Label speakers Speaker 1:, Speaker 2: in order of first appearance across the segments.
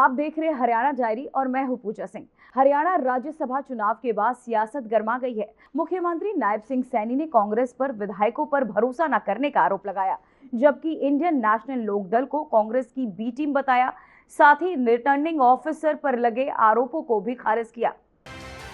Speaker 1: आप देख रहे हैं हरियाणा डायरी और मैं हूं पूजा सिंह। हरियाणा राज्यसभा चुनाव के बाद सियासत गर्मा गई है। मुख्यमंत्री नायब सिंह सैनी ने कांग्रेस पर विधायकों पर भरोसा न करने का आरोप लगाया, जबकि इंडियन नेशनल लोकदल को कांग्रेस की बी टीम बताया। साथ ही रिटर्निंग ऑफिसर पर लगे आरोपों को भी खारिज किया।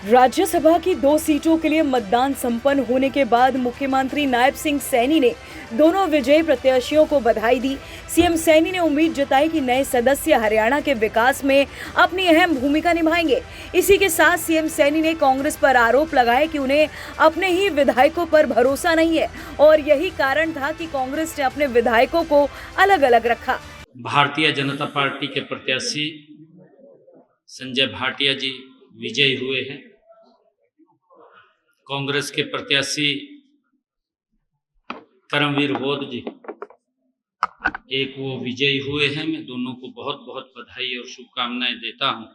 Speaker 1: राज्यसभा की 2 सीटों के लिए मतदान संपन्न होने के बाद मुख्यमंत्री नायब सिंह सैनी ने दोनों विजयी प्रत्याशियों को बधाई दी। सीएम सैनी ने उम्मीद जताई कि नए सदस्य हरियाणा के विकास में अपनी अहम भूमिका निभाएंगे। इसी के साथ सीएम सैनी ने कांग्रेस पर आरोप लगाए कि उन्हें अपने ही विधायकों पर भरोसा नहीं है और यही कारण था कि कांग्रेस ने अपने विधायकों को अलग अलग रखा।
Speaker 2: भारतीय जनता पार्टी के प्रत्याशी संजय भाटिया जी विजयी हुए हैं। कांग्रेस के प्रत्याशी करमवीर बोध जी वो विजयी हुए हैं। मैं दोनों को बहुत बहुत बधाई और शुभकामनाएं देता हूं।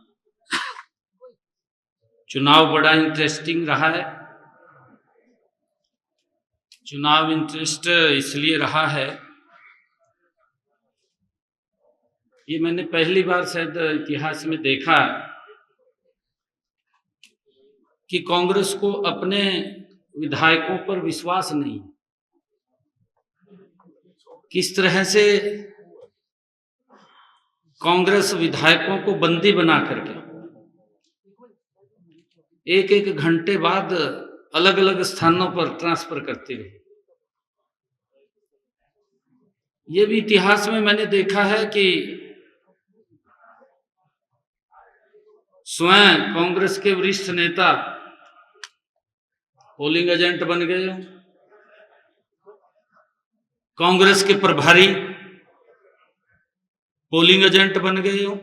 Speaker 2: चुनाव बड़ा इंटरेस्टिंग रहा है। चुनाव इंटरेस्ट इसलिए रहा है, ये मैंने पहली बार शायद इतिहास में देखा कि कांग्रेस को अपने विधायकों पर विश्वास नहीं। किस तरह से कांग्रेस विधायकों को बंदी बना करके एक एक घंटे बाद अलग अलग स्थानों पर ट्रांसफर करती रही। ये भी इतिहास में मैंने देखा है कि स्वयं कांग्रेस के वरिष्ठ नेता पोलिंग एजेंट बन गए हो, कांग्रेस के प्रभारी पोलिंग एजेंट बन गए हो।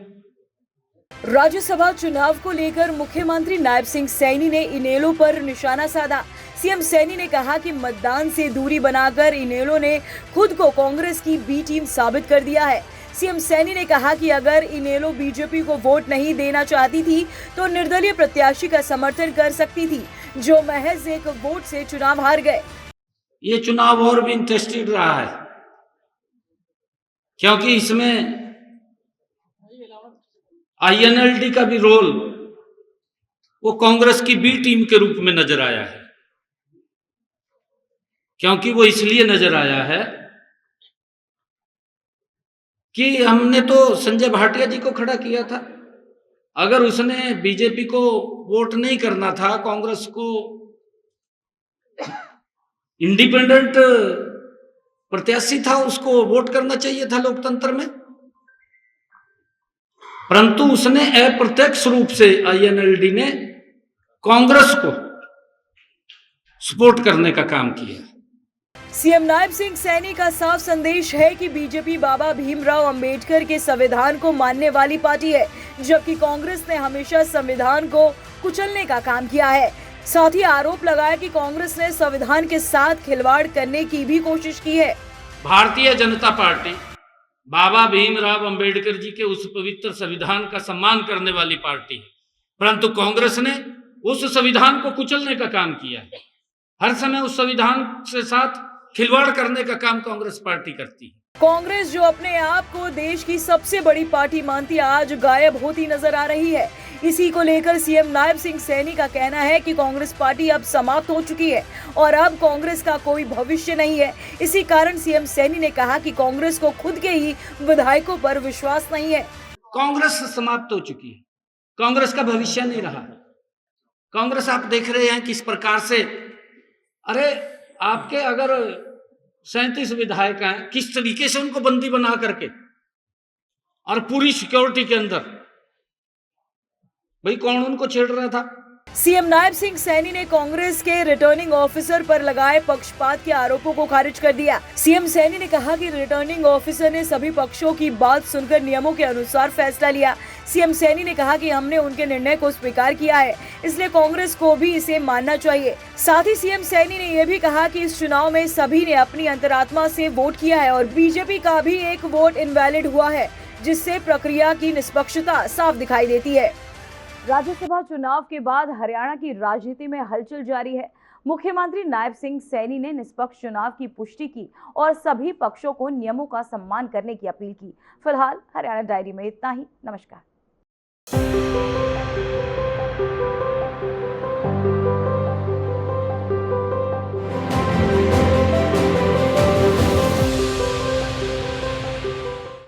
Speaker 1: राज्यसभा चुनाव को लेकर मुख्यमंत्री नायब सिंह सैनी ने इनेलो पर निशाना साधा। सीएम सैनी ने कहा कि मतदान से दूरी बनाकर इनेलो ने खुद को कांग्रेस की बी टीम साबित कर दिया है। सीएम सैनी ने कहा कि अगर इनेलो बीजेपी को वोट नहीं देना चाहती थी तो निर्दलीय प्रत्याशी का समर्थन कर सकती थी, जो महज एक वोट से चुनाव हार गए।
Speaker 2: ये चुनाव और भी इंटरेस्टिंग रहा है, क्योंकि इसमें आईएनएलडी का भी रोल वो कांग्रेस की बी टीम के रूप में नजर आया है। क्योंकि वो इसलिए नजर आया है कि हमने तो संजय भाटिया जी को खड़ा किया था। अगर उसने बीजेपी को वोट नहीं करना था, कांग्रेस को इंडिपेंडेंट प्रत्याशी था, उसको वोट करना चाहिए था लोकतंत्र में। परंतु उसने अप्रत्यक्ष रूप से आईएनएलडी ने कांग्रेस को सपोर्ट करने का काम किया।
Speaker 1: सीएम नायब सिंह सैनी का साफ संदेश है कि बीजेपी बाबा भीमराव अंबेडकर के संविधान को मानने वाली पार्टी है, जबकि कांग्रेस ने हमेशा संविधान को कुचलने का काम किया है। साथ ही आरोप लगाया कि कांग्रेस ने संविधान के साथ खिलवाड़ करने की भी कोशिश की है।
Speaker 2: भारतीय जनता पार्टी बाबा भीमराव अंबेडकर जी के उस पवित्र संविधान का सम्मान करने वाली पार्टी है, परंतु कांग्रेस ने उस संविधान को कुचलने का काम किया है। हर समय उस संविधान के साथ खिलवाड़ करने का काम कांग्रेस पार्टी करती है।
Speaker 1: कांग्रेस जो अपने आप को देश की सबसे बड़ी पार्टी मानती आज गायब होती नजर आ रही है। इसी को लेकर सीएम नायब सिंह सैनी का कहना है कि कांग्रेस पार्टी अब समाप्त हो चुकी है और अब कांग्रेस का कोई भविष्य नहीं है। इसी कारण सीएम सैनी ने कहा कि कांग्रेस को खुद के ही विधायकों पर विश्वास नहीं है।
Speaker 2: कांग्रेस समाप्त हो चुकी है, कांग्रेस का भविष्य नहीं रहा। कांग्रेस आप देख रहे हैं किस प्रकार से, अरे आपके अगर 37 विधायक हैं, किस तरीके से उनको बंदी बना करके और पूरी सिक्योरिटी के अंदर, भाई कौन उनको छेड़ रहा था?
Speaker 1: सीएम नायब सिंह सैनी ने कांग्रेस के रिटर्निंग ऑफिसर पर लगाए पक्षपात के आरोपों को खारिज कर दिया। सीएम सैनी ने कहा कि रिटर्निंग ऑफिसर ने सभी पक्षों की बात सुनकर नियमों के अनुसार फैसला लिया। सीएम सैनी ने कहा कि हमने उनके निर्णय को स्वीकार किया है, इसलिए कांग्रेस को भी इसे मानना चाहिए। साथ ही सीएम सैनी ने यह भी कहा कि इस चुनाव में सभी ने अपनी अंतरात्मा से वोट किया है और बीजेपी का भी एक वोट इनवैलिड हुआ है, जिससे प्रक्रिया की निष्पक्षता साफ दिखाई देती है। राज्यसभा चुनाव के बाद हरियाणा की राजनीति में हलचल जारी है। मुख्यमंत्री नायब सिंह सैनी ने निष्पक्ष चुनाव की पुष्टि की और सभी पक्षों को नियमों का सम्मान करने की अपील की। फिलहाल हरियाणा डायरी में इतना ही। नमस्कार।